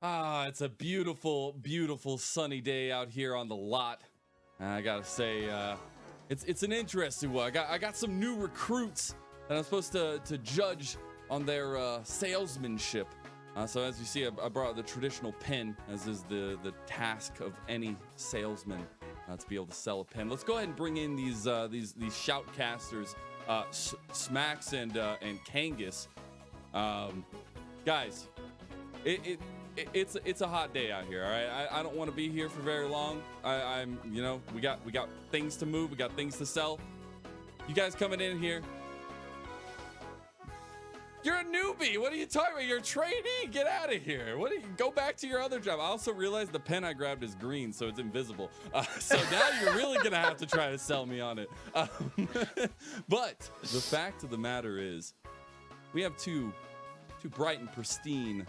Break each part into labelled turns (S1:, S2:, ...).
S1: It's a beautiful, beautiful sunny day out here on the lot. I gotta say, it's an interesting one. I got some new recruits that I'm supposed to judge on their salesmanship. So as you see, I brought the traditional pen, as is the task of any salesman, to be able to sell a pen. Let's go ahead and bring in these shoutcasters, Smacks and Kangas. Guys, it's a hot day out here. All right, I don't want to be here for very long. We got things to move, we got things to sell. You guys coming in here? You're a newbie. What are you talking about? You're a trainee. Get out of here. Go back to your other job. I also realized the pen I grabbed is green, so it's invisible. So now you're really gonna have to try to sell me on it. But the fact of the matter is, we have two bright and pristine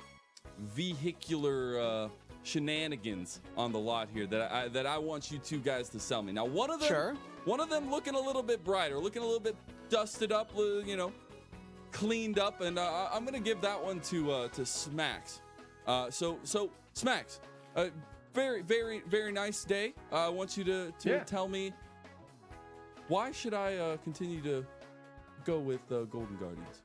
S1: vehicular shenanigans on the lot here that I want you two guys to sell me. Now, one of them looking a little bit brighter, looking a little bit dusted up, cleaned up, and I'm gonna give that one to Smacks. So Smacks, very, very, very nice day. I want you to tell me, why should I continue to go with Golden Guardians?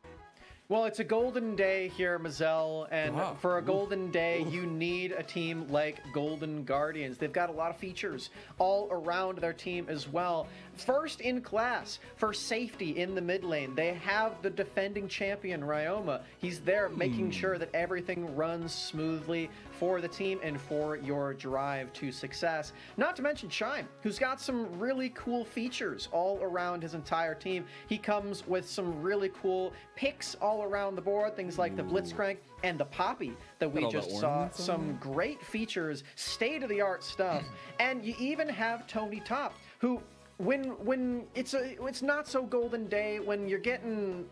S2: Well, it's a golden day here, Mazel, and for a golden day, you need a team like Golden Guardians. They've got a lot of features all around their team as well. First in class for safety in the mid lane, they have the defending champion, Ryoma. He's there making sure that everything runs smoothly for the team and for your drive to success. Not to mention Chime, who's got some really cool features all around his entire team. He comes with some really cool picks all around the board, things like the Blitzcrank and the Poppy that we just saw. Some great features, state-of-the-art stuff. And you even have Tony Top, who when it's not so golden day, when you're getting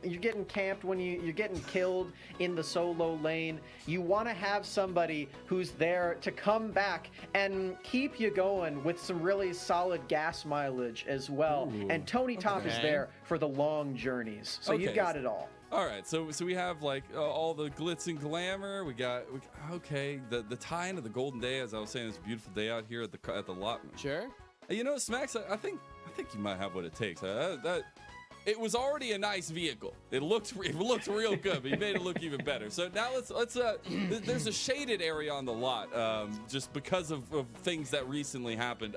S2: camped, when you're getting killed in the solo lane, you want to have somebody who's there to come back and keep you going with some really solid gas mileage as well. And Tony Top is there for the long journeys, so you've got it all.
S1: All right, so we have like all the glitz and glamour. We got the tie into the golden day. As I was saying, it's a beautiful day out here at the lot.
S3: Sure.
S1: Smacks, I think you might have what it takes. It was already a nice vehicle. It looked real good, but you made it look even better. So now let's there's a shaded area on the lot, just because of things that recently happened.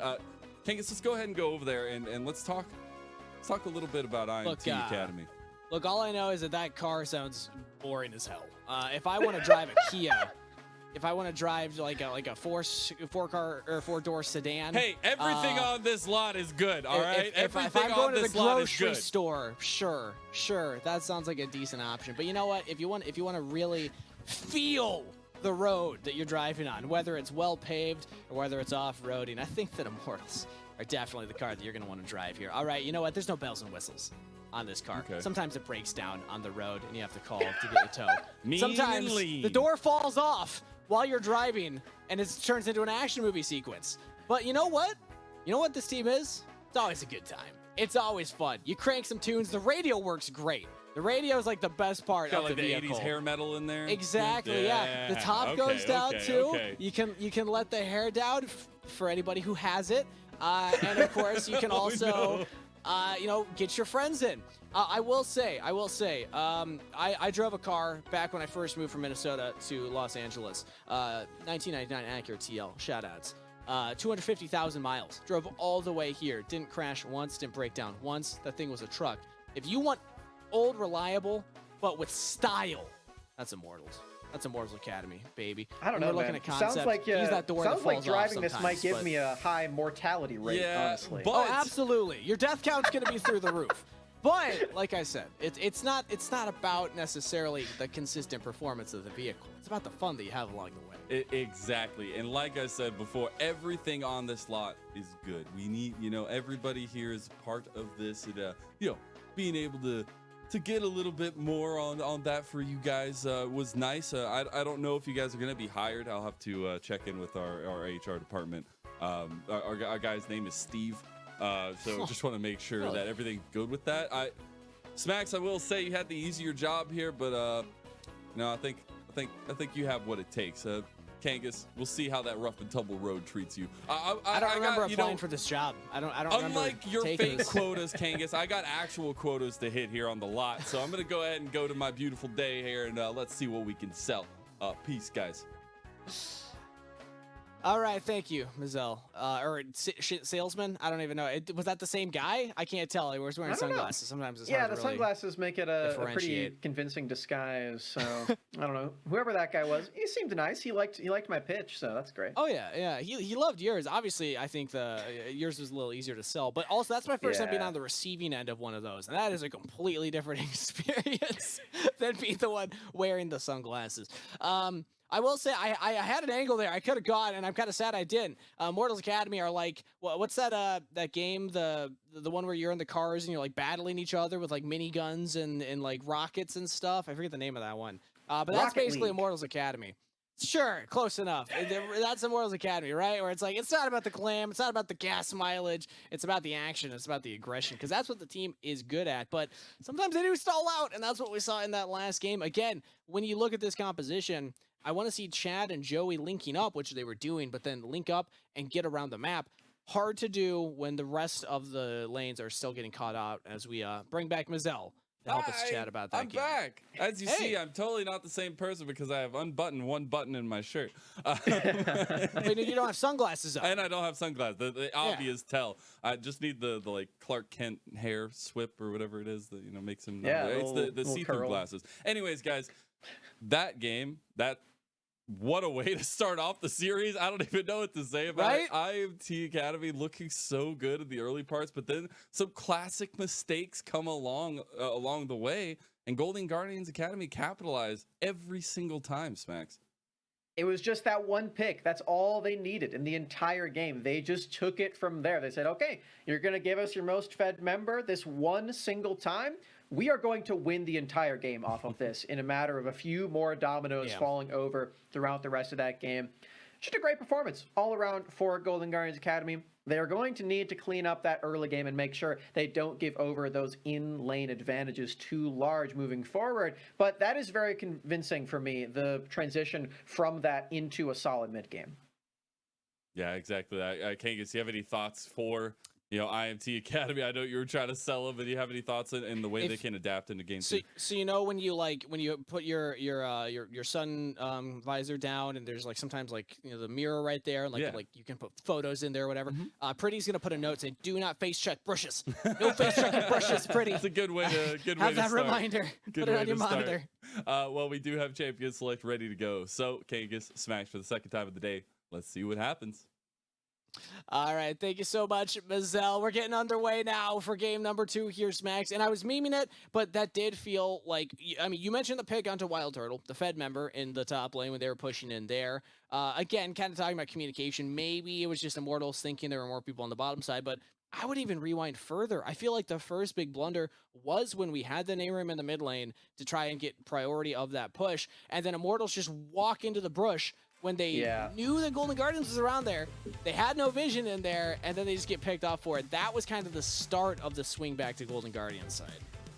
S1: Kangas, let's go ahead and go over there and let's talk a little bit about IMT Academy.
S3: Look, all I know is that car sounds boring as hell. If I want to drive a Kia, if I want to drive like a four-door sedan.
S1: Hey, everything on this lot is good, all right?
S3: If I'm going to the grocery store, sure, that sounds like a decent option. But you know what? If you want to really feel the road that you're driving on, whether it's well paved or whether it's off-roading, I think that Immortals are definitely the car that you're going to want to drive here. All right, you know what? There's no bells and whistles on this car.
S1: Okay.
S3: Sometimes it breaks down on the road and you have to call to get your tow. Sometimes the door falls off while you're driving and it turns into an action movie sequence. But you know what? You know what this team is? It's always a good time. It's always fun. You crank some tunes. The radio works great. The radio is like the best part of the vehicle.
S1: Got like the 80s hair metal in there.
S3: Exactly, yeah. The top goes down too. Okay. You can let the hair down for anybody who has it. And of course, you can also get your friends in. I will say, I drove a car back when I first moved from Minnesota to Los Angeles. 1999 Acura TL, shoutouts. 250,000 miles. Drove all the way here. Didn't crash once, didn't break down once. That thing was a truck. If you want old, reliable, but with style, that's Immortals. That's Immortals Academy, baby.
S2: I don't know,
S3: man.
S2: Looking at concept, sounds like driving this might give me a high mortality rate, honestly.
S3: Oh, absolutely. Your death count's going to be through the roof. But like I said, it's not about necessarily the consistent performance of the vehicle. It's about the fun that you have along the way.
S1: Exactly. And like I said before, everything on this lot is good. We need, everybody here is part of this. And, being able to get a little bit more on that for you guys was nice. I don't know if you guys are going to be hired. I'll have to check in with our HR department. Our guy's name is Steve. So just want to make sure that everything's good with that. Smacks, I will say you had the easier job here, but I think you have what it takes. Kangas, we'll see how that rough and tumble road treats you.
S3: I don't remember applying for this job. I don't
S1: unlike your fake quotas, Kangas, I got actual quotas to hit here on the lot. So I'm going to go ahead and go to my beautiful day here, and let's see what we can sell. Peace, guys.
S3: All right, thank you, Mazel. Or salesman? I don't even know. Was that the same guy? I can't tell. He was wearing sunglasses. Sometimes it's hard to really
S2: sunglasses make it a pretty convincing disguise. So I don't know. Whoever that guy was, he seemed nice. He liked my pitch, so that's great.
S3: Oh yeah. He loved yours. Obviously, I think yours was a little easier to sell, but also that's my first time being on the receiving end of one of those, and that is a completely different experience than being the one wearing the sunglasses. I will say I had an angle there I could have got, and I'm kind of sad I didn't. Immortals Academy are like, what's that game, the one where you're in the cars and you're like battling each other with like miniguns and like rockets and stuff. I forget the name of that one. But that's basically League. Immortals Academy. Sure, close enough. That's Immortals Academy, right? Where it's like, it's not about the glam, it's not about the gas mileage, it's about the action, it's about the aggression, because that's what the team is good at. But sometimes they do stall out, and that's what we saw in that last game. Again, when you look at this composition, I want to see Chad and Joey linking up, which they were doing, but then link up and get around the map. Hard to do when the rest of the lanes are still getting caught out as we bring back Mazel to help us chat about that
S1: I'm
S3: game.
S1: back. As you see, I'm totally not the same person because I have unbuttoned one button in my shirt.
S3: Wait, you don't have sunglasses on.
S1: And I don't have sunglasses. The obvious tell. I just need the like Clark Kent hair swip or whatever it is that makes him. It's the see-through glasses. Anyways, guys, that game, what a way to start off the series. I don't even know what to say about it. IMT Academy looking so good in the early parts, but then some classic mistakes come along the way, and Golden Guardians Academy capitalize every single time, Smacks.
S2: It was just that one pick. That's all they needed in the entire game. They just took it from there. They said, okay, you're going to give us your most fed member this one single time. We are going to win the entire game off of this in a matter of a few more dominoes falling over throughout the rest of that game. Just a great performance all around for Golden Guardians Academy. They are going to need to clean up that early game and make sure they don't give over those in-lane advantages too large moving forward. But that is very convincing for me, the transition from that into a solid mid-game.
S1: Yeah, exactly. Kangas, do you have any thoughts for IMT Academy? I know you were trying to sell them, but do you have any thoughts in the way they can adapt into game?
S3: So when you put your sun visor down, and there's like sometimes like the mirror right there, and like you can put photos in there or whatever. Pretty's gonna put a note saying, "Do not face check bushes. No face checking bushes." Pretty.
S1: It's a good way to
S3: have that reminder. Put it on your monitor.
S1: Well, we do have Champion Select ready to go. So Kangas, smash for the second time of the day. Let's see what happens.
S3: All right, thank you so much, Mazel. We're getting underway now for game number 2 here, Smacks. And I was memeing it, but that did feel like, you mentioned the pick onto Wild Turtle, the Fed member in the top lane when they were pushing in there. Again, kind of talking about communication. Maybe it was just Immortals thinking there were more people on the bottom side, but I would even rewind further. I feel like the first big blunder was when we had the Nayrim in the mid lane to try and get priority of that push, and then Immortals just walk into the brush when they knew that Golden Guardians was around there. They had no vision in there, and then they just get picked off for it. That was kind of the start of the swing back to Golden Guardians side.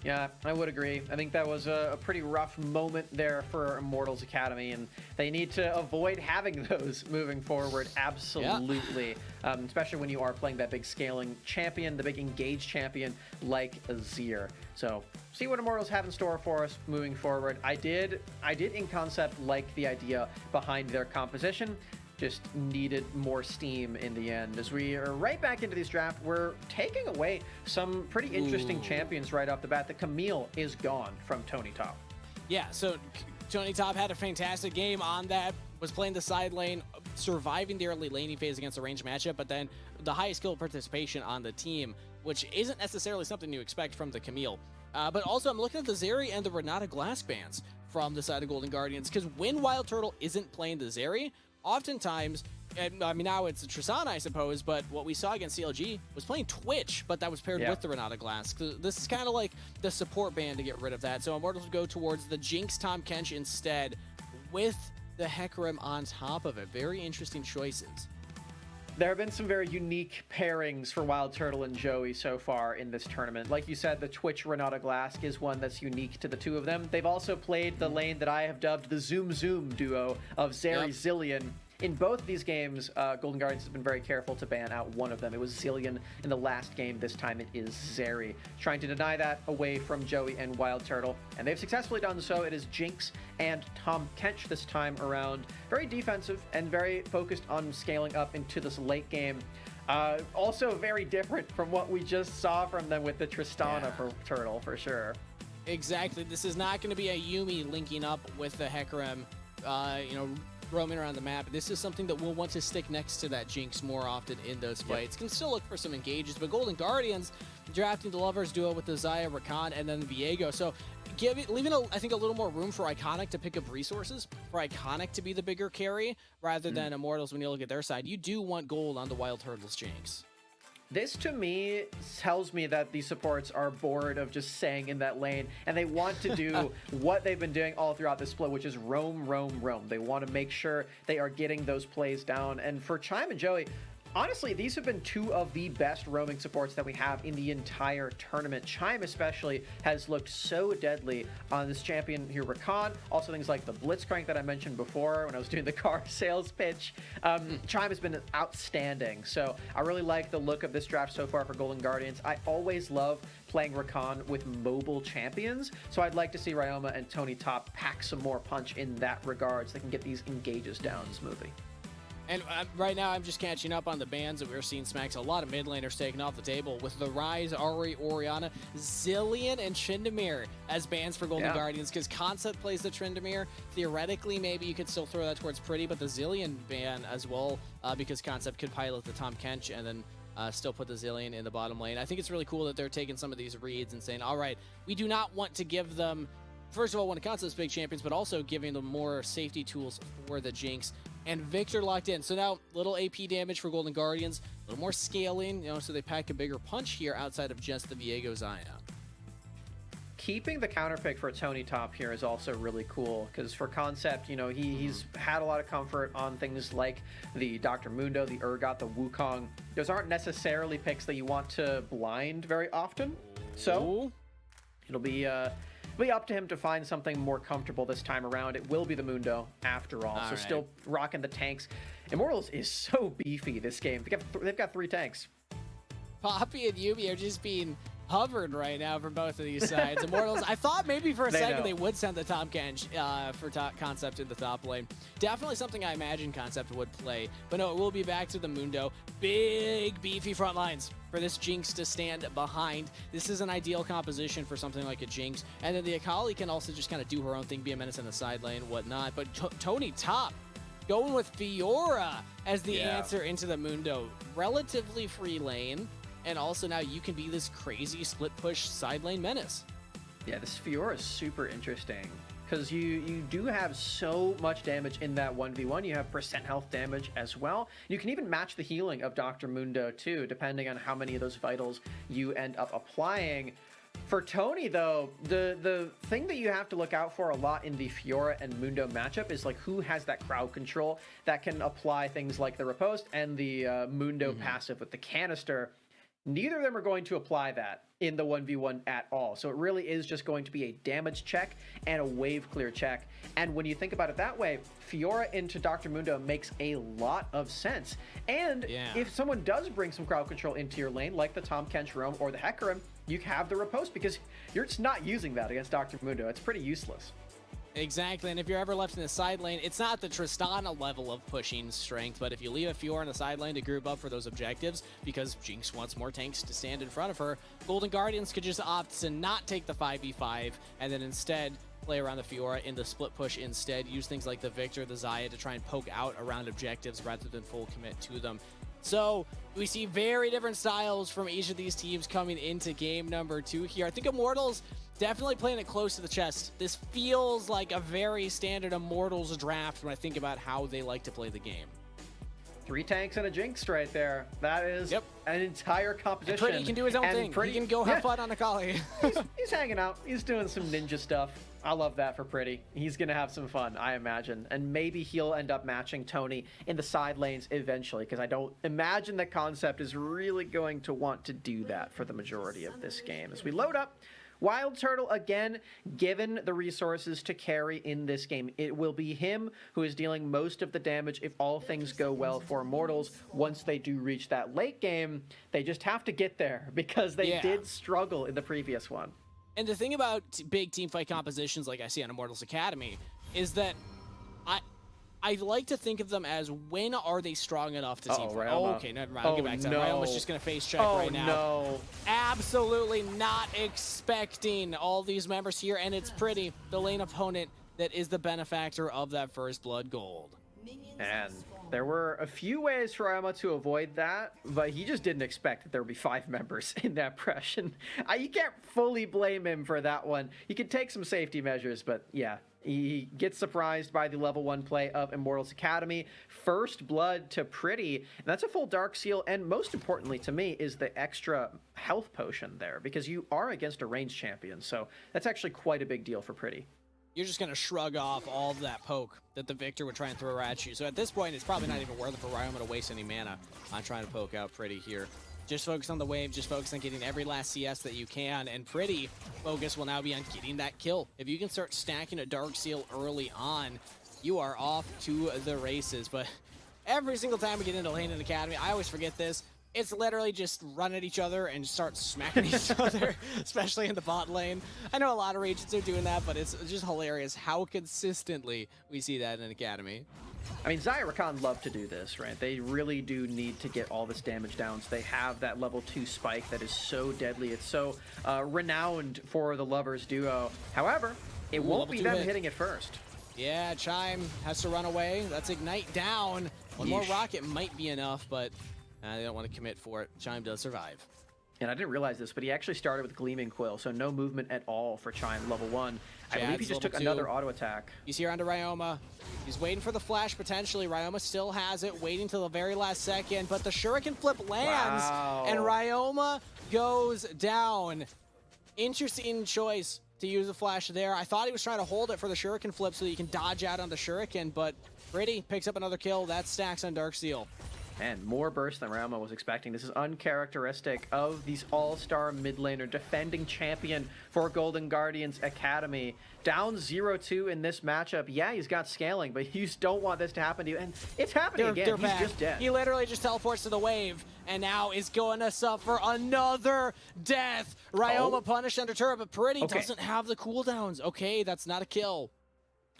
S2: Yeah, I would agree. I think that was a pretty rough moment there for Immortals Academy, and they need to avoid having those moving forward. Absolutely. Yeah. Especially when you are playing that big scaling champion, the big engaged champion like Azir. So see what Immortals have in store for us moving forward. I did in concept like the idea behind their composition. Just needed more steam in the end. As we are right back into this draft, we're taking away some pretty interesting champions right off the bat. The Camille is gone from Tony Top.
S3: Yeah, so Tony Top had a fantastic game on that, was playing the side lane, surviving the early laning phase against a ranged matchup, but then the highest skill participation on the team, which isn't necessarily something you expect from the Camille. But also, I'm looking at the Zeri and the Renata Glass bans from the side of Golden Guardians, because when Wild Turtle isn't playing the Zeri, oftentimes, now it's a Tristana, I suppose, but what we saw against CLG was playing Twitch, but that was paired with the Renata Glass. This is kind of like the support band to get rid of that. So Immortals would go towards the Jinx Tom Kench instead, with the Hecarim on top of it. Very interesting choices.
S2: There have been some very unique pairings for Wild Turtle and Joey so far in this tournament. Like you said, the Twitch Renata Glask is one that's unique to the two of them. They've also played the lane that I have dubbed the Zoom Zoom duo of Zeri Zillion. In both of these games, Golden Guardians has been very careful to ban out one of them. It was Zillion in the last game. This time it is Zeri. Trying to deny that away from Joey and Wild Turtle. And they've successfully done so. It is Jinx and Tahm Kench this time around. Very defensive and very focused on scaling up into this late game. Also very different from what we just saw from them with the Tristana for Turtle, for sure.
S3: Exactly. This is not going to be a Yuumi linking up with the Hecarim, roaming around the map. This is something that we'll want to stick next to that Jinx more often in those fights. Can still look for some engages, but Golden Guardians drafting the Lovers duo with the Xayah, Rakan, and then Viego. So leaving, I think, a little more room for Iconic to pick up resources, for Iconic to be the bigger carry, rather than Immortals when you look at their side. You do want gold on the Wild Turtles Jinx.
S2: This, to me, tells me that these supports are bored of just staying in that lane, and they want to do what they've been doing all throughout this split, which is roam, roam, roam. They want to make sure they are getting those plays down. And for Chime and Joey, honestly, these have been two of the best roaming supports that we have in the entire tournament. Chime especially has looked so deadly on this champion here, Rakan. Also things like the Blitzcrank that I mentioned before when I was doing the car sales pitch. Chime has been outstanding. So I really like the look of this draft so far for Golden Guardians. I always love playing Rakan with mobile champions. So I'd like to see Ryoma and Tony Top pack some more punch in that regard so they can get these engages down smoothly.
S3: And right now, I'm just catching up on the bans that we're seeing Smacks. A lot of mid laners taken off the table with the Rise, Ahri, Orianna, Zillion, and Tryndamere as bans for Golden Guardians, because Concept plays the Tryndamere. Theoretically, maybe you could still throw that towards Pretty, but the Zillion ban as well, because Concept could pilot the Tahm Kench and then still put the Zillion in the bottom lane. I think it's really cool that they're taking some of these reads and saying, all right, we do not want to give them, first of all, one of Concept's big champions, but also giving them more safety tools for the Jinx. And Victor locked in. So now, little AP damage for Golden Guardians, a little more scaling, so they pack a bigger punch here outside of just the Viego Xayah.
S2: Keeping the counter pick for Tony Top here is also really cool, because for Concept, he's had a lot of comfort on things like the Dr. Mundo, the Urgot, the Wukong. Those aren't necessarily picks that you want to blind very often. So it'll be up to him to find something more comfortable this time around. It will be the Mundo after all. So still rocking the tanks. Immortals is so beefy this game. They've got 3 tanks.
S3: Poppy and Yuumi are just being hovered right now from both of these sides. Immortals, I thought maybe for a second they would send the Tahm Kench for Concept in the top lane. Definitely something I imagine Concept would play. But no, it will be back to the Mundo. Big, beefy front lines for this Jinx to stand behind. This is an ideal composition for something like a Jinx. And then the Akali can also just kind of do her own thing, be a menace in the side lane, whatnot. But Tony Top going with Fiora as the answer into the Mundo. Relatively free lane. And also now you can be this crazy split push side lane menace.
S2: Yeah, this Fiora is super interesting because you do have so much damage in that 1v1. You have percent health damage as well. You can even match the healing of Dr. Mundo too, depending on how many of those vitals you end up applying. For Tony, though, the thing that you have to look out for a lot in the Fiora and Mundo matchup is like who has that crowd control that can apply things like the Riposte and the Mundo passive with the canister. Neither of them are going to apply that in the 1v1 at all. So it really is just going to be a damage check and a wave clear check. And when you think about it that way, Fiora into Dr. Mundo makes a lot of sense. And if someone does bring some crowd control into your lane, like the Tahm Kench Roam or the Hecarim, you have the Riposte because you're just not using that against Dr. Mundo. It's pretty useless.
S3: Exactly, and if you're ever left in the side lane, it's not the Tristana level of pushing strength, but if you leave a Fiora in the side lane to group up for those objectives, because Jinx wants more tanks to stand in front of her, Golden Guardians could just opt to not take the 5v5, and then instead play around the Fiora in the split push instead, use things like the Victor, the Xayah to try and poke out around objectives rather than full commit to them. So we see very different styles from each of these teams coming into game number 2 here. I think Immortals definitely playing it close to the chest. This feels like a very standard Immortals draft when I think about how they like to play the game.
S2: 3 tanks and a Jinx right there. That is an entire composition.
S3: And Pretty can do his own thing. He can go have fun on Akali.
S2: he's hanging out. He's doing some ninja stuff. I love that for Pretty. He's going to have some fun, I imagine. And maybe he'll end up matching Tony in the side lanes eventually, because I don't imagine that Concept is really going to want to do that for the majority of this game. As we load up, Wild Turtle, again, given the resources to carry in this game, it will be him who is dealing most of the damage if all things go well for Immortals. Once they do reach that late game, they just have to get there, because they did struggle in the previous one.
S3: And the thing about big teamfight compositions like I see on Immortals Academy is that I like to think of them as, when are they strong enough to team fight? Oh, okay, never mind. I'll get back to that. Ryoma's just going to face check right now.
S2: No.
S3: Absolutely not expecting all these members here, and it's Pretty, the lane opponent, that is the benefactor of that first blood gold.
S2: And there were a few ways for Ryoma to avoid that, but he just didn't expect that there would be 5 members in that press. And you can't fully blame him for that one. He could take some safety measures, but yeah, he gets surprised by the level 1 play of Immortals Academy. First blood to Pretty, and that's a full Dark Seal, and most importantly to me is the extra health potion there, because you are against a ranged champion, so that's actually quite a big deal for Pretty.
S3: You're just going to shrug off all of that poke that the Victor would try and throw at you. So at this point, it's probably not even worth it for Ryoma to waste any mana on trying to poke out Pretty here. Just focus on the wave, just focus on getting every last CS that you can, and Pretty focus will now be on getting that kill. If you can start stacking a Dark Seal early on, you are off to the races. But every single time we get into lane in Academy, I always forget this. It's literally just run at each other and start smacking each other, especially in the bot lane. I know a lot of regions are doing that, but it's just hilarious how consistently we see that in Academy.
S2: I mean, Zyrakan love to do this, right? They really do need to get all this damage down, so they have that level 2 spike that is so deadly. It's so renowned for the Lovers duo. However, it won't be them hitting it first.
S3: Yeah, Chime has to run away. That's Ignite down. One more rocket might be enough, but they don't want to commit for it. Chime does survive.
S2: And I didn't realize this, but he actually started with Gleaming Quill, so no movement at all for Chime level 1. I believe he just took another auto attack.
S3: He's here onto Ryoma. He's waiting for the flash potentially. Ryoma still has it, waiting till the very last second, but the Shuriken flip lands, and Ryoma goes down. Interesting choice to use the flash there. I thought he was trying to hold it for the Shuriken flip so that you can dodge out on the Shuriken, but Pretty picks up another kill. That stacks on Dark Seal.
S2: And more burst than Ryoma was expecting. This is uncharacteristic of these all-star mid laner, defending champion for Golden Guardians Academy. Down 0-2 in this matchup. Yeah, he's got scaling, but you just don't want this to happen to you. And it's happening again. He's just dead.
S3: He literally just teleports to the wave, and now is going to suffer another death. Ryoma punished under turret, but Pretty doesn't have the cooldowns. Okay, that's not a kill.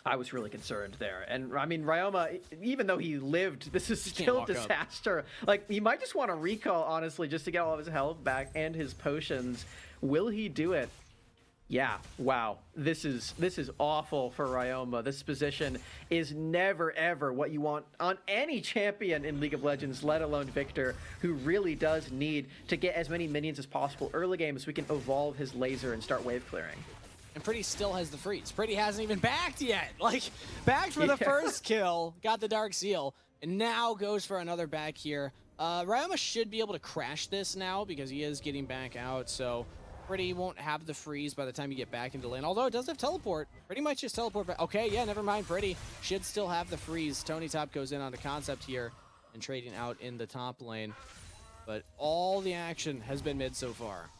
S2: I was really concerned there. And I mean, Ryoma, even though he lived, this is still disaster. Like, he might just want to recall, honestly, just to get all of his health back and his potions. Will he do it? Yeah, wow. This is awful for Ryoma. This position is never, ever what you want on any champion in League of Legends, let alone Victor, who really does need to get as many minions as possible early game so we can evolve his laser and start wave clearing.
S3: And Pretty still has the freeze. Pretty hasn't even backed yet. Like, backed for the first kill, got the Dark Seal, and now goes for another back here. Ryoma should be able to crash this now because he is getting back out, so Pretty won't have the freeze by the time you get back into lane. Although it does have teleport. Pretty much just teleport back. Okay, yeah, never mind. Pretty should still have the freeze. Tony Top goes in on the concept here and trading out in the top lane. But all the action has been mid so far.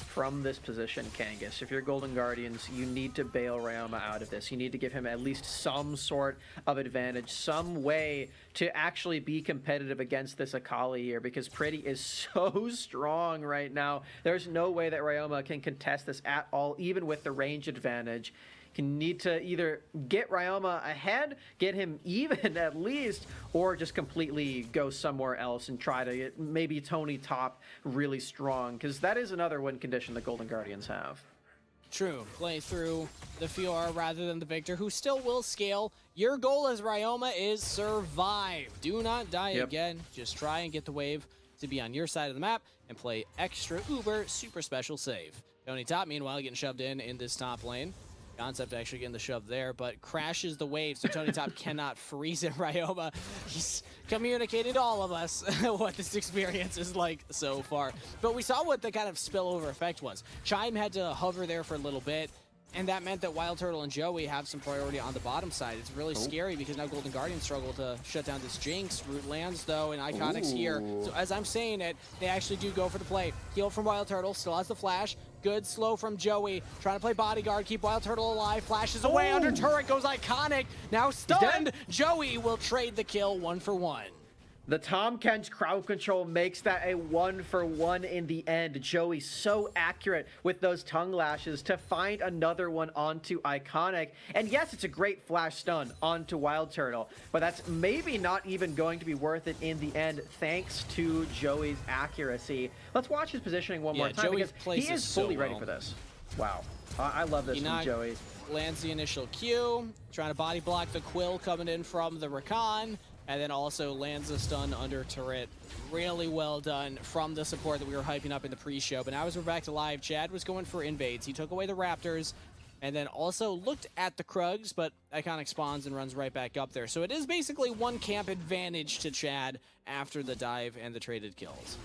S2: From this position, Kangas, if you're Golden Guardians, you need to bail Ryoma out of this. You need to give him at least some sort of advantage, some way to actually be competitive against this Akali here, because Pretty is so strong right now. There's no way that Ryoma can contest this at all, even with the range advantage. You need to either get Ryoma ahead, get him even at least, or just completely go somewhere else and try to get maybe Tony Top really strong, because that is another win condition the Golden Guardians have.
S3: True. Play through the Fiora rather than the Victor, who still will scale. Your goal as Ryoma is survive. Do not die again. Just try and get the wave to be on your side of the map and play extra uber super special save. Tony Top, meanwhile, getting shoved in this top lane. Concept actually getting the shove there, but crashes the wave, so Tony Top cannot freeze it. Ryoma, he's communicating to all of us what this experience is like so far. But we saw what the kind of spillover effect was. Chime had to hover there for a little bit, And that meant that Wild Turtle and Joey have some priority on the bottom side. It's really scary because now Golden Guardians struggle to shut down this Jinx. Root lands, though, and Iconic's here. So as I'm saying it, they actually do go for the play. Heal from Wild Turtle, still has the flash. Good slow from Joey. Trying to play bodyguard, keep Wild Turtle alive. Flashes away under turret, goes Iconic. Now stunned. Joey will trade the kill 1-for-1.
S2: The Tahm Kench crowd control makes that a 1-for-1 in the end. Joey so accurate with those tongue lashes to find another one onto Iconic. And yes, it's a great flash stun onto Wild Turtle, but that's maybe not even going to be worth it in the end thanks to Joey's accuracy. Let's watch his positioning one more time because he is fully ready for this. Wow. I love this from Joey.
S3: Lands the initial Q, trying to body block the Quill coming in from the Rakan. And then also lands a stun under turret. Really well done from the support that we were hyping up in the pre-show. But now as we're back to live, Chad was going for invades. He took away the Raptors and then also looked at the Krugs, but Iconic spawns and runs right back up there. So it is basically one camp advantage to Chad after the dive and the traded kills.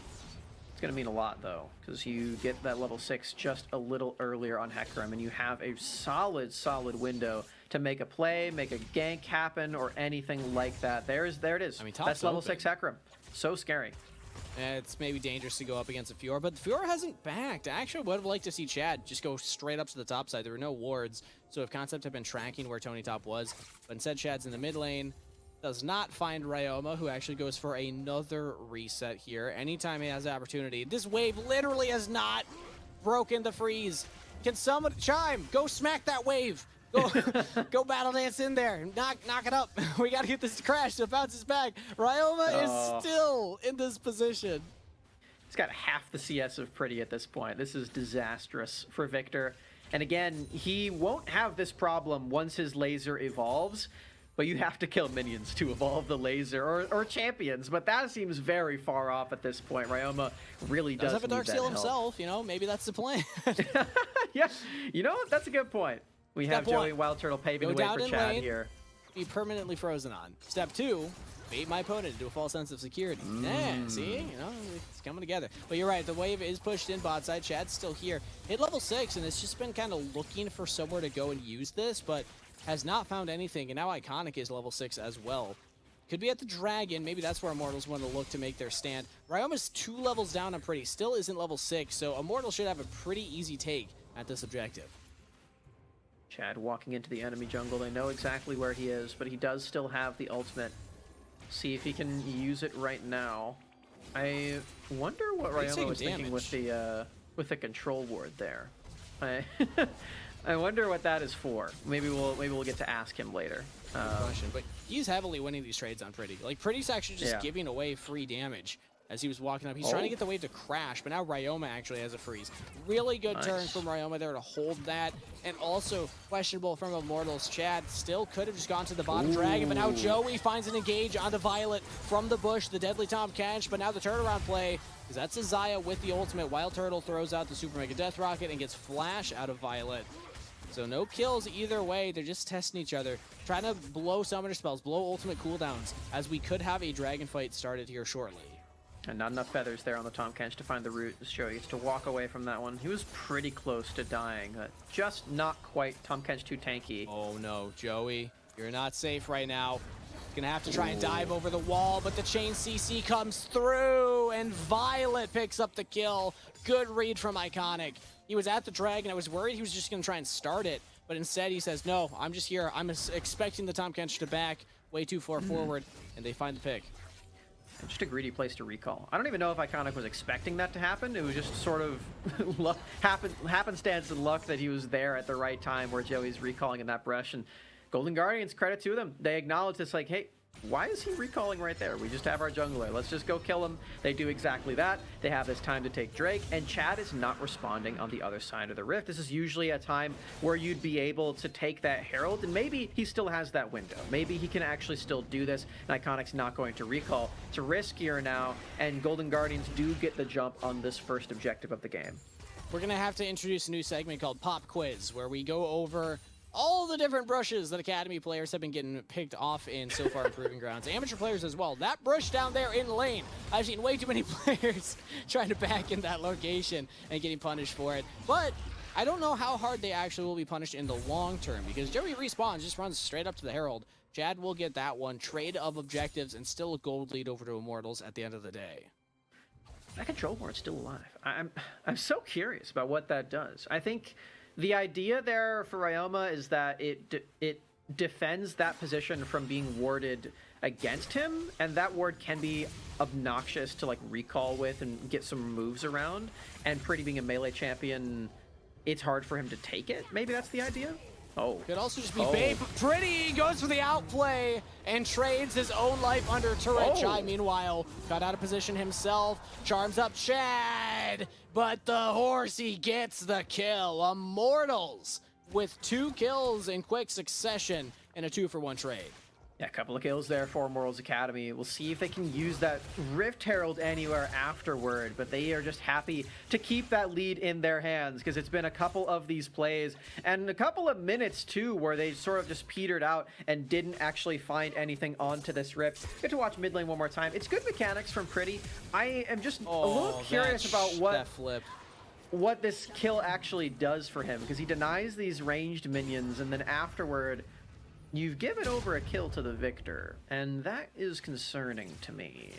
S2: It's going to mean a lot, though, because you get that level 6 just a little earlier on Hecarim, and you have a solid window to make a play, make a gank happen, or anything like that. There it is.
S3: I mean,
S2: that's level 6 Hecarim. So scary.
S3: It's maybe dangerous to go up against a Fiora, but the Fiora hasn't backed. I actually would have liked to see Chad just go straight up to the top side. There were no wards, so if Concept had been tracking where Tony Top was, but instead Chad's in the mid lane. Does not find Ryoma, who actually goes for another reset here. Anytime he has the opportunity. This wave literally has not broken the freeze. Can someone, Chime, go smack that wave. Go, go battle dance in there. Knock it up. We got to get this crash so it bounces back. Ryoma is still in this position.
S2: He's got half the CS of Pretty at this point. This is disastrous for Victor. And again, he won't have this problem once his laser evolves. But you have to kill minions to evolve the laser, or champions. But that seems very far off at this point. Ryoma really does
S3: have a Dark
S2: need
S3: Seal
S2: that
S3: himself, you know, maybe that's the plan.
S2: Yeah, you know what? That's a good point. We have Joey Wild Turtle paving the way for Chad
S3: lane,
S2: here.
S3: Be permanently frozen on. Step 2, bait my opponent into a false sense of security. Yeah, see? You know, it's coming together. But you're right, the wave is pushed in bot side. Chad's still here. Hit level 6, and it's just been kind of looking for somewhere to go and use this, but has not found anything, and now Iconic is level 6 as well. Could be at the Dragon. Maybe that's where Immortals want to look to make their stand. Ryoma's 2 levels down on Pretty. Still isn't level 6, so Immortals should have a pretty easy take at this objective.
S2: Chad walking into the enemy jungle. They know exactly where he is, but he does still have the ultimate. See if he can use it right now. I wonder what Ryoma was thinking with the control ward there. I wonder what that is for. Maybe we'll get to ask him later.
S3: Question, but he's heavily winning these trades on Pretty. Like Pretty's actually just giving away free damage as he was walking up. He's trying to get the wave to crash, but now Ryoma actually has a freeze. Really good turn from Ryoma there to hold that, and also questionable from Immortals. Chad still could have just gone to the bottom dragon, but now Joey finds an engage onto Violet from the bush, the deadly Tahm Kench, but now the turnaround play, because that's a Xayah with the ultimate. Wild Turtle throws out the Super Mega Death Rocket and gets flash out of Violet. So no kills either way. They're just testing each other, trying to blow summoner spells, blow ultimate cooldowns, as we could have a dragon fight started here shortly.
S2: And not enough feathers there on the Tahm Kench to find the root. Joey gets to walk away from that one. He was pretty close to dying. Just not quite. Tahm Kench too tanky.
S3: Oh no, Joey, you're not safe right now. Gonna have to try and dive over the wall, but the chain CC comes through, and Violet picks up the kill. Good read from Iconic. He was at the dragon. I was worried he was just gonna try and start it, but instead he says, no, I'm just here. I'm expecting the Tahm Kench to back way too far forward, and they find the pick.
S2: Just a greedy place to recall. I don't even know if Iconic was expecting that to happen. It was just sort of happenstance and luck that he was there at the right time where Joey's recalling in that brush. And Golden Guardians, credit to them. They acknowledge this like, hey, why is he recalling right there? We just have our jungler. Let's just go kill him. They do exactly that. They have this time to take Drake, and Chad is not responding on the other side of the rift. This is usually a time where you'd be able to take that Herald, and maybe he still has that window. Maybe he can actually still do this, and Iconic's not going to recall. It's riskier now, and Golden Guardians do get the jump on this first objective of the game.
S3: We're going to have to introduce a new segment called Pop Quiz, where we go over all the different brushes that Academy players have been getting picked off in so far in Proving Grounds. Amateur players as well. That brush down there in lane, I've seen way too many players trying to back in that location and getting punished for it. But I don't know how hard they actually will be punished in the long term, because Joey respawns, just runs straight up to the Herald. Chad will get that one, trade of objectives, and still a gold lead over to Immortals at the end of the day.
S2: That control board's still alive. I'm so curious about what that does. I think the idea there for Ryoma is that it defends that position from being warded against him, and that ward can be obnoxious to like recall with and get some moves around, and Pretty being a melee champion, it's hard for him to take it. Maybe that's the idea. Oh,
S3: could also just be Babe. Pretty goes for the outplay and trades his own life under turret. Chai, meanwhile, got out of position himself, charms up Chad, but the horsey gets the kill. Immortals with 2 kills in quick succession in a 2-for-1 trade.
S2: Yeah, a couple of kills there for Immortals Academy. We'll see if they can use that Rift Herald anywhere afterward, but they are just happy to keep that lead in their hands, because it's been a couple of these plays and a couple of minutes too where they sort of just petered out and didn't actually find anything onto this Rift. Get to watch mid lane one more time. It's good mechanics from Pretty. I am just a little curious about what this kill actually does for him, because he denies these ranged minions, and then afterward you've given over a kill to the Victor, and that is concerning to me.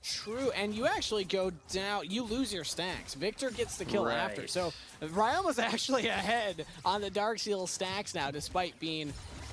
S3: True, and you actually go down, you lose your stacks. Victor gets the kill after, so Ryoma's actually ahead on the Darksteel stacks now, despite being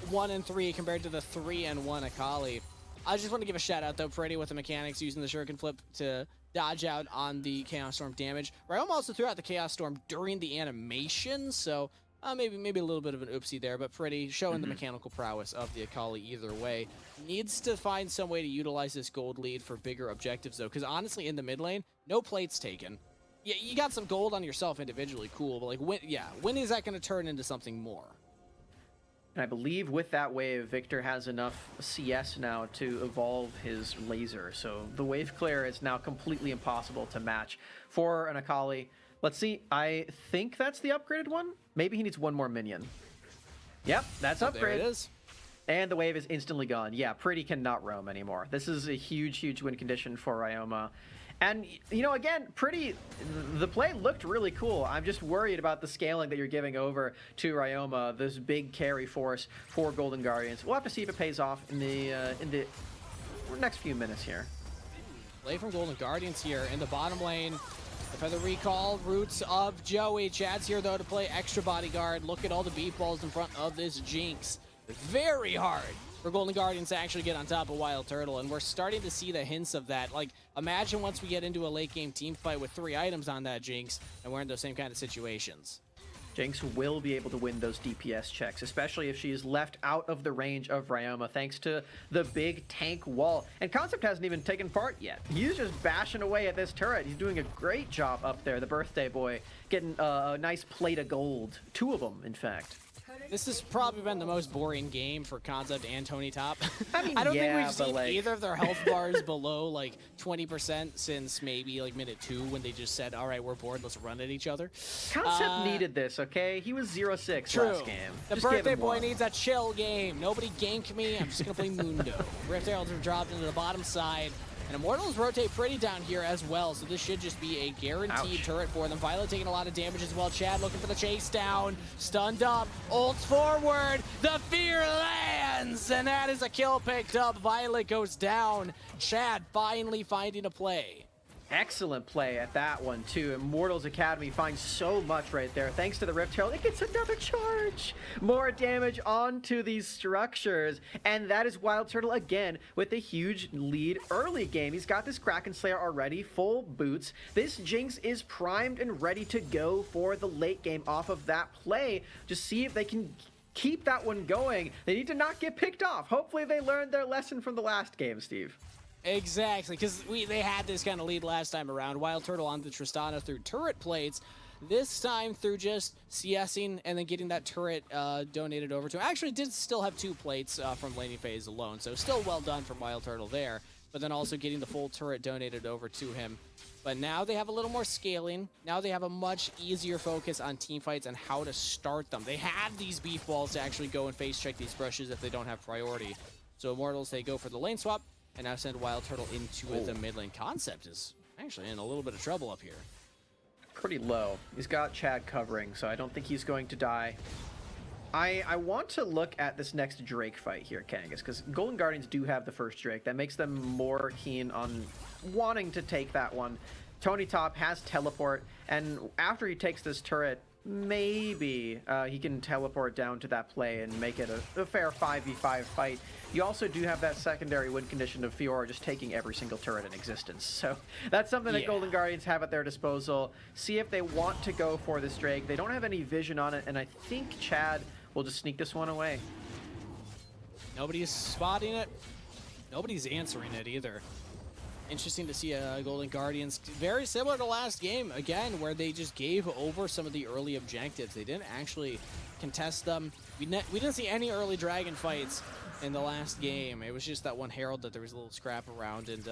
S3: 1-3 compared to the 3-1 Akali. I just want to give a shout out though, Pretty with the mechanics, using the Shuriken Flip to dodge out on the Chaos Storm damage. Ryoma also threw out the Chaos Storm during the animation, so maybe a little bit of an oopsie there, but Pretty showing the mechanical prowess of the Akali either way. Needs to find some way to utilize this gold lead for bigger objectives though, because honestly in the mid lane, no plates taken. Yeah, you got some gold on yourself individually, cool, but like when is that going to turn into something more?
S2: And I believe with that wave, Victor has enough CS now to evolve his laser, so the wave clear is now completely impossible to match for an Akali. Let's see, I think that's the upgraded one. Maybe he needs one more minion. Yep, that's upgraded.
S3: There it is.
S2: And the wave is instantly gone. Yeah, Pretty cannot roam anymore. This is a huge win condition for Ryoma. And, you know, again, Pretty, the play looked really cool. I'm just worried about the scaling that you're giving over to Ryoma, this big carry force for Golden Guardians. We'll have to see if it pays off in the next few minutes here.
S3: Play from Golden Guardians here in the bottom lane. For the recall, roots of Joey. Chad's here, though, to play extra bodyguard. Look at all the beef balls in front of this Jinx. Very hard for Golden Guardians to actually get on top of Wild Turtle, and we're starting to see the hints of that. Like, imagine once we get into a late-game team fight with 3 items on that Jinx, and we're in those same kind of situations.
S2: Jinx will be able to win those DPS checks, especially if she is left out of the range of Ryoma, thanks to the big tank wall. And Concept hasn't even taken part yet. He's just bashing away at this turret. He's doing a great job up there, the birthday boy, getting a nice plate of gold. 2 of them, in fact.
S3: This has probably been the most boring game for Concept and Tony Top.
S2: I mean,
S3: I don't think we've seen either of their health bars below like 20% since maybe like minute 2 when they just said, all right, we're bored, let's run at each other.
S2: Concept needed this, okay? He was 0-6 last game.
S3: The birthday boy needs a chill game. Nobody gank me. I'm just going to play Mundo. Rift Heralds are dropped into the bottom side. And Immortals rotate Pretty down here as well, so this should just be a guaranteed turret for them. Violet taking a lot of damage as well. Chad looking for the chase down. Stunned up. Ults forward. The fear lands, and that is a kill picked up. Violet goes down. Chad finally finding a play.
S2: Excellent play at that one, too. Immortals Academy finds so much right there. Thanks to the Rift Herald, it gets another charge. More damage onto these structures. And that is Wild Turtle again with a huge lead early game. He's got this Kraken Slayer already, full boots. This Jinx is primed and ready to go for the late game off of that play. Just see if they can keep that one going. They need to not get picked off. Hopefully they learned their lesson from the last game, Steve.
S3: Exactly, because they had this kind of lead last time around. Wild Turtle on the Tristana through turret plates. This time through just CSing and then getting that turret donated over to him. Actually did still have 2 plates from laning phase alone, so still well done from Wild Turtle there. But then also getting the full turret donated over to him. But now they have a little more scaling. Now they have a much easier focus on team fights and how to start them. They have these beef balls to actually go and face check these brushes if they don't have priority. So Immortals, they go for the lane swap. And now send Wild Turtle into the mid lane. Concept is actually in a little bit of trouble up here.
S2: pretty low. He's got Chad covering, so I don't think he's going to die. I want to look at this next Drake fight here, Kangas, because Golden Guardians do have the first Drake. That makes them more keen on wanting to take that one. Tony Top has teleport, and after he takes this turret, maybe he can teleport down to that play and make it a fair 5v5 fight. You also do have that secondary win condition of Fiora just taking every single turret in existence. So that's something that Golden Guardians have at their disposal. See if they want to go for this Drake. They don't have any vision on it, and I think Chad will just sneak this one away.
S3: Nobody's spotting it. Nobody's answering it either. Interesting to see Golden Guardians, very similar to last game, again, where they just gave over some of the early objectives. They didn't actually contest them. We didn't see any early dragon fights in the last game. It was just that one Herald that there was a little scrap around, and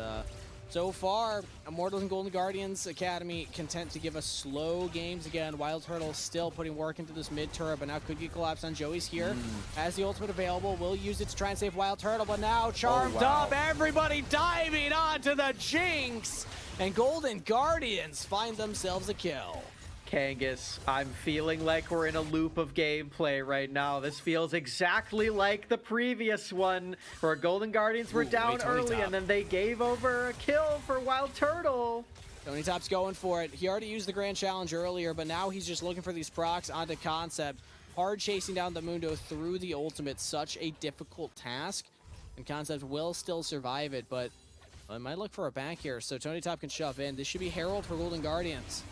S3: so far, Immortals and Golden Guardians Academy content to give us slow games again. Wild Turtle still putting work into this mid turret, but now could get collapsed on. Joey's here. Has the ultimate available. Will use it to try and save Wild Turtle, but now charmed up. Everybody diving onto the Jinx. And Golden Guardians find themselves a kill.
S2: Kangas, I'm feeling like we're in a loop of gameplay right now. This feels exactly like the previous one, where Golden Guardians were down early and then they gave over a kill for Wild Turtle.
S3: Tony Top's going for it. He already used the Grand Challenge earlier, but now he's just looking for these procs onto Concept. Hard chasing down the Mundo through the ultimate. Such a difficult task, and Concept will still survive it, but it might look for a back here, so Tony Top can shove in. This should be Herald for Golden Guardians.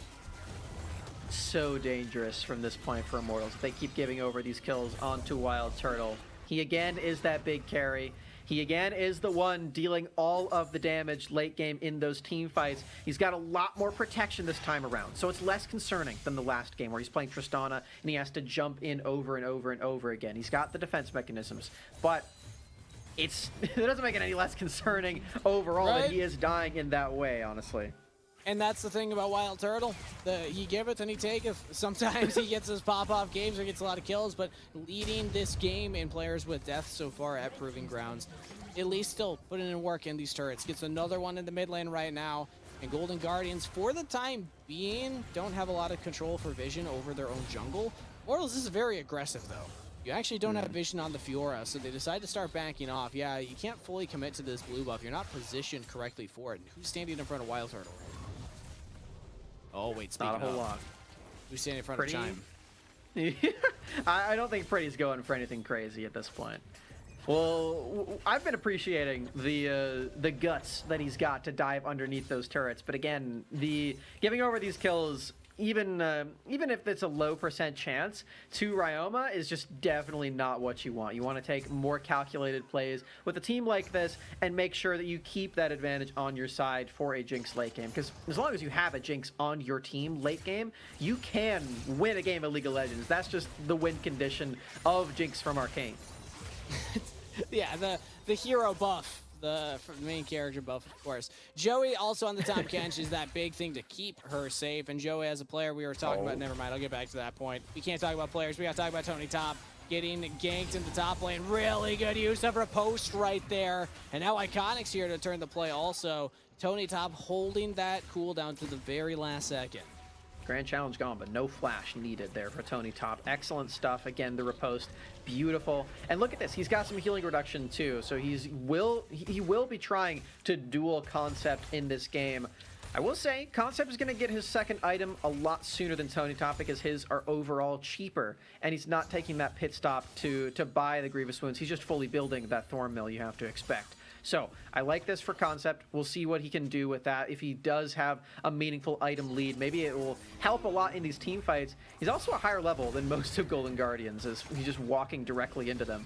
S2: So dangerous from this point for Immortals. They keep giving over these kills onto Wild Turtle. He again is that big carry. He again is the one dealing all of the damage late game in those team fights. He's got a lot more protection this time around, so it's less concerning than the last game where he's playing Tristana and he has to jump in over and over and over again. He's got the defense mechanisms, but it doesn't make it any less concerning overall that he is dying in that way, honestly.
S3: And that's the thing about Wild Turtle. He giveth and he taketh. Sometimes he gets his pop-off games or gets a lot of kills, but leading this game in players with death so far at Proving Grounds. At least still putting in work in these turrets. Gets another one in the mid lane right now. And Golden Guardians, for the time being, don't have a lot of control for vision over their own jungle. Immortals is very aggressive, though. You actually don't have vision on the Fiora, so they decide to start backing off. Yeah, you can't fully commit to this blue buff. You're not positioned correctly for it. And who's standing in front of Wild Turtle? Oh, wait, speaking
S2: not a whole lot.
S3: Who's standing in front of Chime?
S2: I don't think Pretty's going for anything crazy at this point. Well, I've been appreciating the guts that he's got to dive underneath those turrets, but again, the giving over these kills, even if it's a low % chance to Ryoma, is just definitely not what you want. You want to take more calculated plays with a team like this and make sure that you keep that advantage on your side for a Jinx late game, because as long as you have a Jinx on your team late game, you can win a game of League of Legends. That's just the win condition of Jinx from Arcane.
S3: Yeah, the hero buff. The main character buff, of course. Joey also on the top Kench is that big thing to keep her safe. And Joey, as a player, we were talking about, never mind, I'll get back to that point. We can't talk about players. We got to talk about Tony Top getting ganked in the top lane. Really good use of her post right there. And now Iconic's here to turn the play also. Tony Top holding that cooldown to the very last second.
S2: Grand Challenge gone, but no flash needed there for Tony Top. Excellent stuff. Again, the riposte, beautiful. And look at this, he's got some healing reduction too, so he will be trying to duel Concept in this game. I will say, Concept is going to get his second item a lot sooner than Tony Top because his are overall cheaper, and he's not taking that pit stop to buy the Grievous Wounds. He's just fully building that Thorn Mill you have to expect. So I like this for Concept. We'll see what he can do with that. If he does have a meaningful item lead, maybe it will help a lot in these team fights. He's also a higher level than most of Golden Guardians, as he's just walking directly into them.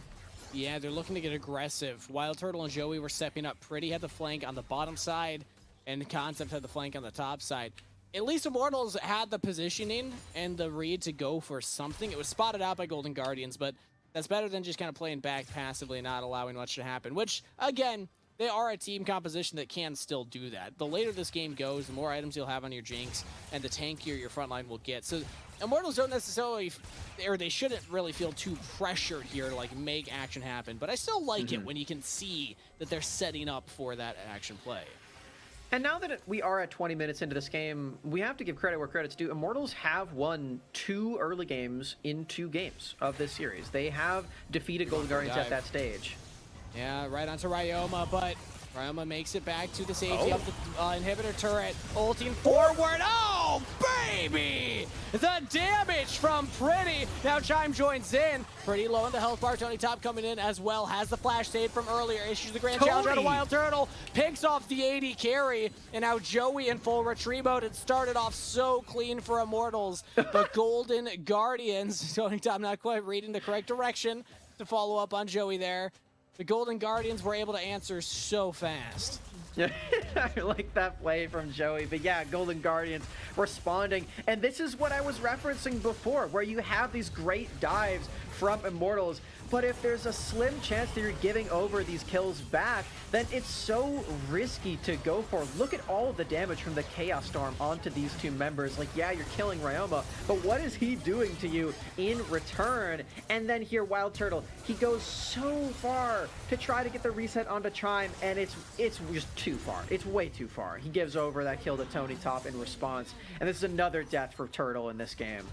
S3: Yeah, they're looking to get aggressive. Wild Turtle and Joey were stepping up. Pretty had the flank on the bottom side, and Concept had the flank on the top side. At least Immortals had the positioning and the read to go for something. It was spotted out by Golden Guardians, but that's better than just kind of playing back passively and not allowing much to happen, which, again, they are a team composition that can still do that. The later this game goes, the more items you'll have on your Jinx, and the tankier your front line will get. So Immortals don't necessarily, or they shouldn't really feel too pressured here to like make action happen, but I still like it when you can see that they're setting up for that action play.
S2: And now that we are at 20 minutes into this game, we have to give credit where credit's due. Immortals have won 2 early games in 2 games of this series. They have defeated Golden Guardians at that stage.
S3: Yeah, right onto Ryoma, but Ryoma makes it back to the safety of the inhibitor turret. Ulting forward. Oh, baby! The damage from Pretty. Now Chime joins in. Pretty low in the health bar. Tony Top coming in as well. Has the flash save from earlier. Issues the Grand Challenge out of Wild Turtle. Picks off the AD carry. And now Joey in full retreat mode. It started off so clean for Immortals. The Golden Guardians. Tony Top not quite reading the correct direction to follow up on Joey there. The Golden Guardians were able to answer so fast.
S2: Yeah, I like that play from Joey. But yeah, Golden Guardians responding. And this is what I was referencing before, where you have these great dives from Immortals. But if there's a slim chance that you're giving over these kills back, then it's so risky to go for. Look at all of the damage from the Chaos Storm onto these 2 members. Like, yeah, you're killing Ryoma, but what is he doing to you in return? And then here, Wild Turtle, he goes so far to try to get the reset onto Chime, and it's just too far. It's way too far. He gives over that kill to Tony Top in response, and this is another death for Turtle in this game.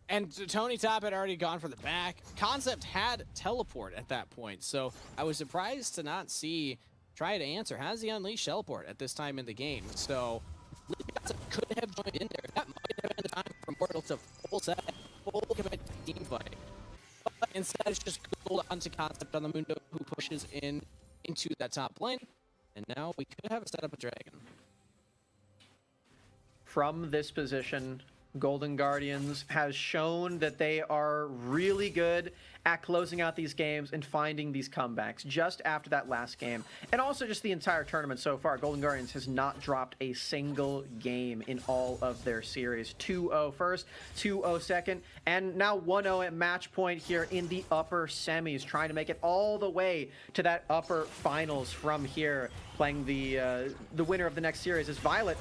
S3: And Tony Top had already gone for the back. Concept had teleport at that point, so I was surprised to not see try to answer. Has he unleashed teleport at this time in the game? So could have joined in there. That might have been the time for Immortal to full set, full commit team fight. But instead, it's just gold onto Concept on the Mundo, who pushes into that top lane. And now we could have set up a dragon.
S2: From this position, Golden Guardians has shown that they are really good at closing out these games and finding these comebacks just after that last game. And also just the entire tournament so far, Golden Guardians has not dropped a single game in all of their series. 2-0 first, 2-0 second, and now 1-0 at match point here in the upper semis, trying to make it all the way to that upper finals from here. Playing the winner of the next series is Violet.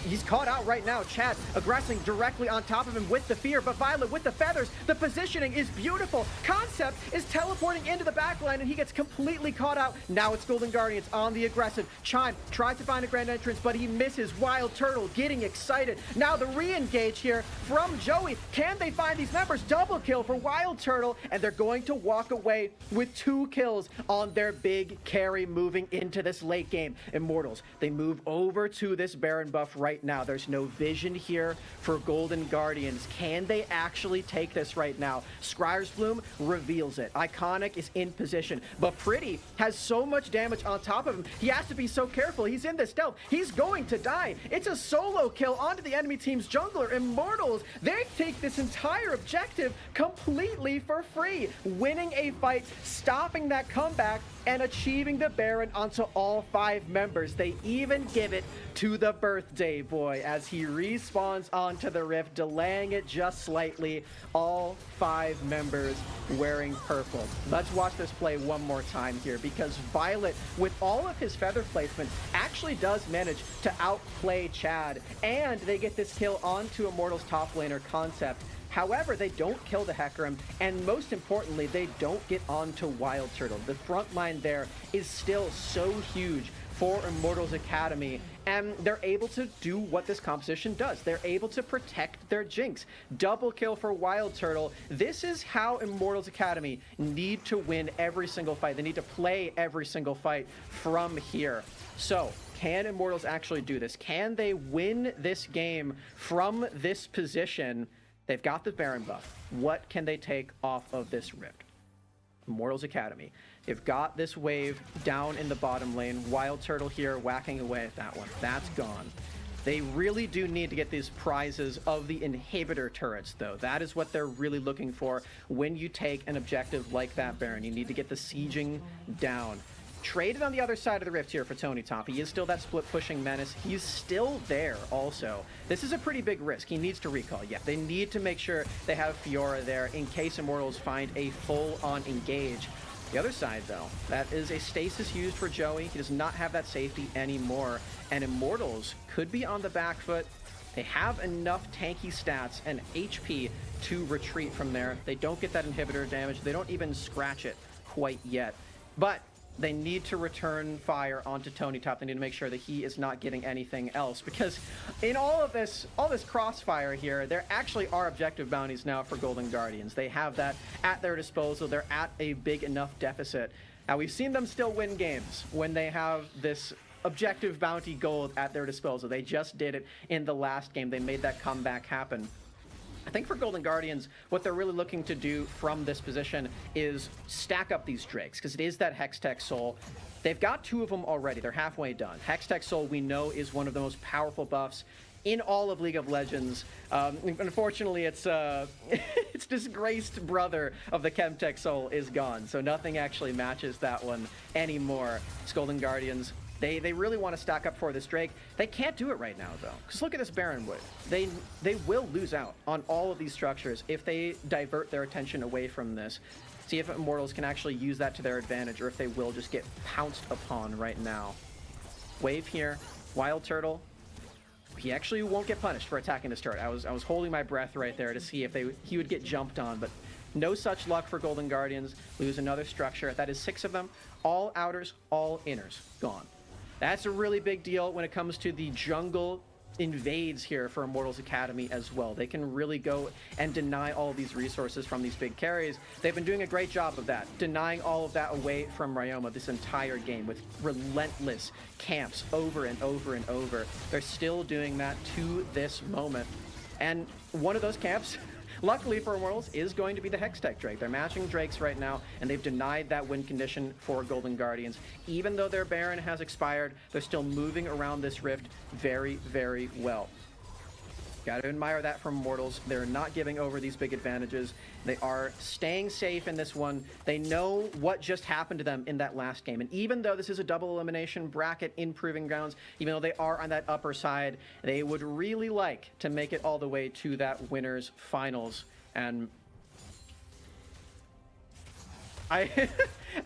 S2: He's caught out right now. Chad aggressing directly on top of him with the fear, but Violet with the feathers. The positioning is beautiful. Concept is teleporting into the backline, and he gets completely caught out. Now it's Golden Guardians on the aggressive. Chime tries to find a grand entrance, but he misses. Wild Turtle getting excited. Now the re-engage here from Joey. Can they find these members? Double kill for Wild Turtle, and they're going to walk away with 2 kills on their big carry moving into this late game. Immortals, they move over to this Baron buff right now. There's no vision here for Golden Guardians. Can they actually take this right now? Scryer's Bloom reveals it. Iconic is in position, but Pretty has so much damage on top of him. He has to be so careful. He's in the stealth. He's going to die. It's a solo kill onto the enemy team's jungler. Immortals, they take this entire objective completely for free, winning a fight, stopping that comeback, and achieving the Baron onto all 5 members. They even give it to the birthday boy as he respawns onto the rift, delaying it just slightly. All 5 members wearing purple. Let's watch this play one more time here, because Violet, with all of his feather placement, actually does manage to outplay Chad, and they get this kill onto Immortals top laner Concept. However, they don't kill the Hecarim, and most importantly, they don't get onto Wild Turtle. The front line there is still so huge for Immortals Academy, and they're able to do what this composition does. They're able to protect their Jinx. Double kill for Wild Turtle. This is how Immortals Academy need to win every single fight. They need to play every single fight from here. So, can Immortals actually do this? Can they win this game from this position? They've got the Baron buff. What can they take off of this rift? Immortals Academy. They've got this wave down in the bottom lane. Wild Turtle here whacking away at that one. That's gone. They really do need to get these prizes of the inhibitor turrets, though. That is what they're really looking for when you take an objective like that Baron. You need to get the sieging down. Traded on the other side of the rift here for Tony Top. He is still that split pushing menace. He's still there also. This is a pretty big risk. He needs to recall. Yeah, they need to make sure they have Fiora there in case Immortals find a full-on engage. The other side, though, that is a stasis used for Joey. He does not have that safety anymore, and Immortals could be on the back foot. They have enough tanky stats and HP to retreat from there. They don't get that inhibitor damage. They don't even scratch it quite yet. But they need to return fire onto Tony Top. They need to make sure that he is not getting anything else, because in all this crossfire here, there actually are objective bounties now for Golden Guardians. They have that at their disposal. They're at a big enough deficit. Now, we've seen them still win games when they have this objective bounty gold at their disposal. They just did it in the last game. They made that comeback happen. I think for Golden Guardians, what they're really looking to do from this position is stack up these Drakes, because it is that Hextech Soul. They've got 2 of them already. They're halfway done. Hextech Soul, we know, is one of the most powerful buffs in all of League of Legends. Unfortunately, it's its disgraced brother of the Chemtech Soul is gone, so nothing actually matches that one anymore. It's Golden Guardians. They really want to stack up for this Drake. They can't do it right now, though, because look at this Baron Wood. They will lose out on all of these structures if they divert their attention away from this. See if Immortals can actually use that to their advantage, or if they will just get pounced upon right now. Wave here, Wild Turtle. He actually won't get punished for attacking this turret. I was holding my breath right there to see if he would get jumped on, but no such luck for Golden Guardians. Lose another structure. That is 6 of them. All outers, all inners, gone. That's a really big deal when it comes to the jungle invades here for Immortals Academy as well. They can really go and deny all of these resources from these big carries. They've been doing a great job of that, denying all of that away from Ryoma this entire game with relentless camps over and over and over. They're still doing that to this moment. And one of those camps, luckily for Immortals, is going to be the Hextech Drake. They're matching Drakes right now, and they've denied that win condition for Golden Guardians. Even though their Baron has expired, they're still moving around this rift very, very well. Gotta admire that from Immortals. They're not giving over these big advantages. They are staying safe in this one. They know what just happened to them in that last game. And even though this is a double elimination bracket in Proving Grounds, even though they are on that upper side, they would really like to make it all the way to that winners finals. And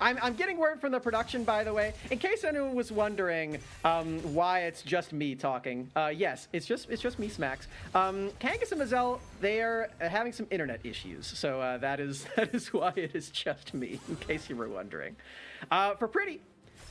S2: I'm getting word from the production, by the way, in case anyone was wondering why it's just me talking. Yes, it's just me, Smacks. Kangas and Mazel, they are having some internet issues, so that is why it is just me, in case you were wondering. For Pretty,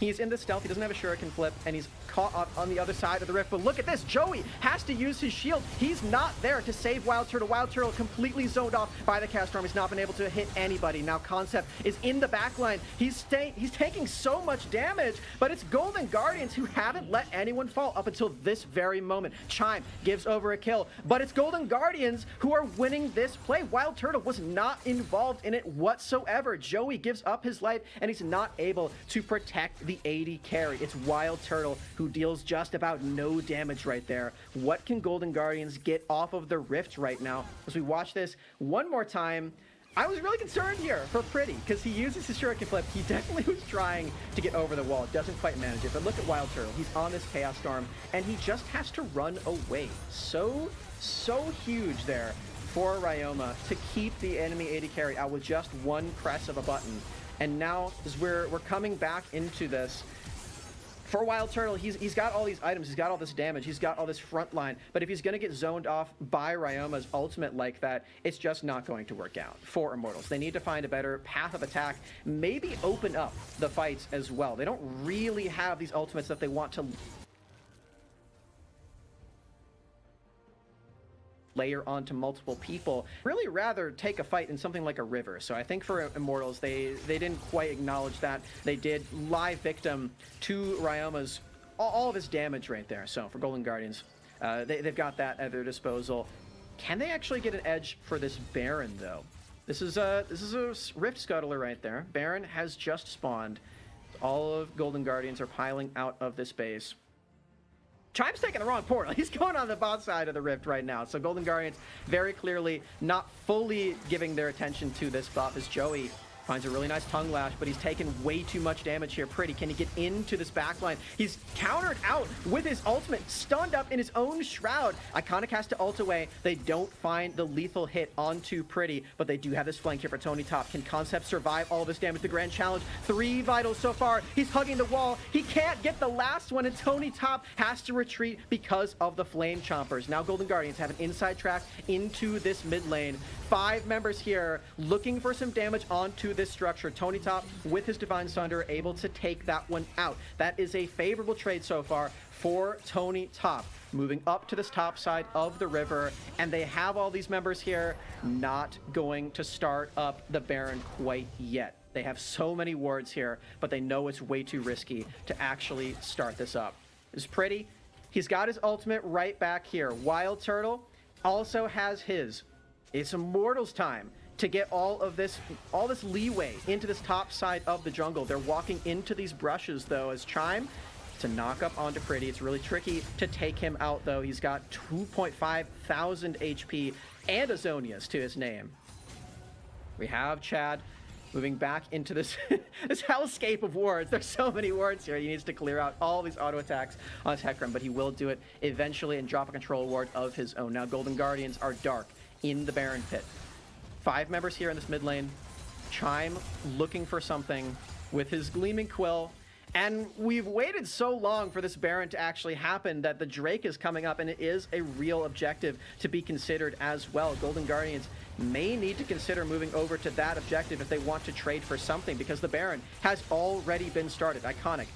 S2: he's in the stealth. He doesn't have a shuriken flip, and he's caught up on the other side of the rift. But look at this. Joey has to use his shield. He's not there to save Wild Turtle. Wild Turtle completely zoned off by the cast storm. He's not been able to hit anybody. Now Concept is in the backline. He's taking so much damage, but it's Golden Guardians who haven't let anyone fall up until this very moment. Chime gives over a kill, but it's Golden Guardians who are winning this play. Wild Turtle was not involved in it whatsoever. Joey gives up his life, and he's not able to protect the AD carry. It's Wild Turtle who deals just about no damage right there. What can Golden Guardians get off of the rift right now? As we watch this one more time, I was really concerned here for Pretty, because he uses his shuriken flip. He definitely was trying to get over the wall. Doesn't quite manage it, but look at Wild Turtle. He's on this Chaos Storm, and he just has to run away. So huge there for Ryoma to keep the enemy AD carry out with just one press of a button. And now, as we're coming back into this, for Wild Turtle, he's got all these items, he's got all this damage, he's got all this front line, but if he's going to get zoned off by Ryoma's ultimate like that, it's just not going to work out for Immortals. They need to find a better path of attack, maybe open up the fights as well. They don't really have these ultimates that they want to layer onto multiple people. Really rather take a fight in something like a river. So I think for Immortals, they didn't quite acknowledge that. They did lie victim to Ryoma's all of his damage right there. So for Golden Guardians, they've got that at their disposal. Can they actually get an edge for this Baron though? This is a Rift Scuttler right there. Baron has just spawned. All of Golden Guardians are piling out of this base. Chime's taking the wrong portal. He's going on the bot side of the rift right now. So Golden Guardians very clearly not fully giving their attention to this buff as Joey finds a really nice tongue lash, but he's taken way too much damage here. Pretty, can he get into this backline? He's countered out with his ultimate, stunned up in his own shroud. Iconic has to ult away. They don't find the lethal hit onto Pretty, but they do have this flank here for Tony Top. Can Concept survive all this damage? The grand challenge, 3 vitals so far. He's hugging the wall. He can't get the last one, and Tony Top has to retreat because of the Flame Chompers. Now Golden Guardians have an inside track into this mid lane. 5 members here looking for some damage onto this structure. Tony Top with his Divine Sunder able to take that one out. That is a favorable trade so far for Tony Top. Moving up to this top side of the river, and they have all these members here, not going to start up the Baron quite yet. They have so many wards here, but they know it's way too risky to actually start this up. It's pretty. He's got his ultimate right back here. Wild Turtle also has his. It's Immortals time to get all this leeway into this top side of the jungle. They're walking into these brushes though, as Chime to knock up onto Pretty. It's really tricky to take him out though. He's got 2,500 HP and a Zonius to his name. We have Chad moving back into this this hellscape of wards. There's so many wards here. He needs to clear out all these auto attacks on his Hecarim, but he will do it eventually and drop a control ward of his own. Now Golden Guardians are dark in the Baron pit. 5 members here in this mid lane. Chime looking for something with his Gleaming Quill. And we've waited so long for this Baron to actually happen that the Drake is coming up, and it is a real objective to be considered as well. Golden Guardians may need to consider moving over to that objective if they want to trade for something, because the Baron has already been started. Iconic.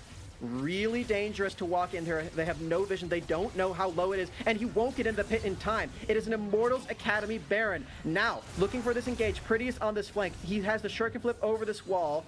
S2: Really dangerous to walk in here. They have no vision. They don't know how low it is, and he won't get in the pit in time. It is an Immortals Academy Baron. Now, looking for this engage. Prettiest on this flank. He has the shuriken flip over this wall.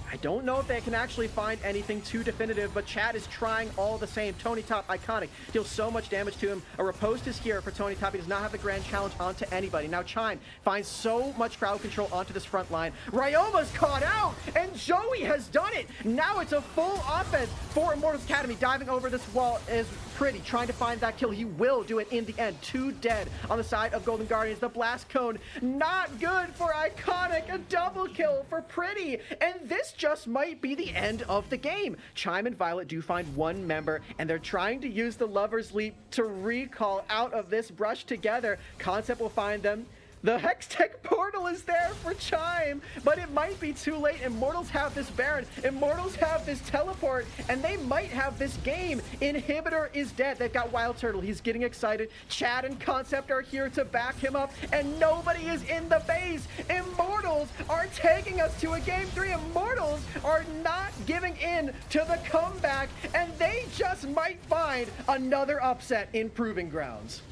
S2: I don't know if they can actually find anything too definitive, but Chad is trying all the same. Tony Top, Iconic, deals so much damage to him. A riposte is here for Tony Top. He does not have the grand challenge onto anybody. Now Chime finds so much crowd control onto this front line. Ryoma's caught out, and Joey has done it. Now it's a full offense for Immortals Academy. Diving over this wall is Pretty, trying to find that kill. He will do it in the end. 2 dead on the side of Golden Guardians. The Blast Cone, not good for Iconic. A double kill for Pretty, and this just might be the end of the game. Chime and Violet do find 1 member, and they're trying to use the Lover's Leap to recall out of this brush together. Concept will find them. The Hextech portal is there for Chime, but it might be too late. Immortals have this Baron. Immortals have this teleport, and they might have this game. Inhibitor is dead. They've got Wild Turtle. He's getting excited. Chad and Concept are here to back him up, and nobody is in the base. Immortals are taking us to a game 3. Immortals are not giving in to the comeback, and they just might find another upset in Proving Grounds.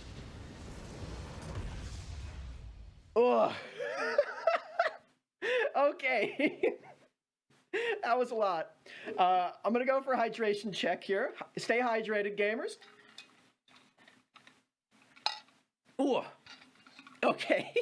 S2: Ugh. Okay. That was a lot. I'm going to go for a hydration check here. Stay hydrated, gamers. Ooh. Okay.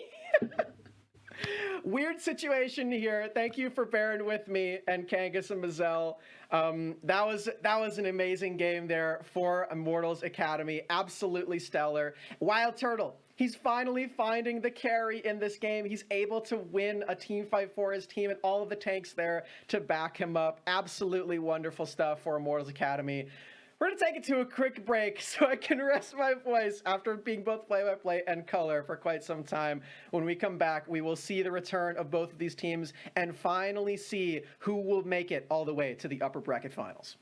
S2: Weird situation here. Thank you for bearing with me, and Kangas and Mazel. That was an amazing game there for Immortals Academy. Absolutely stellar. Wild Turtle. He's finally finding the carry in this game. He's able to win a team fight for his team, and all of the tanks there to back him up. Absolutely wonderful stuff for Immortals Academy. We're going to take it to a quick break so I can rest my voice after being both play-by-play and color for quite some time. When we come back, we will see the return of both of these teams and finally see who will make it all the way to the upper bracket finals.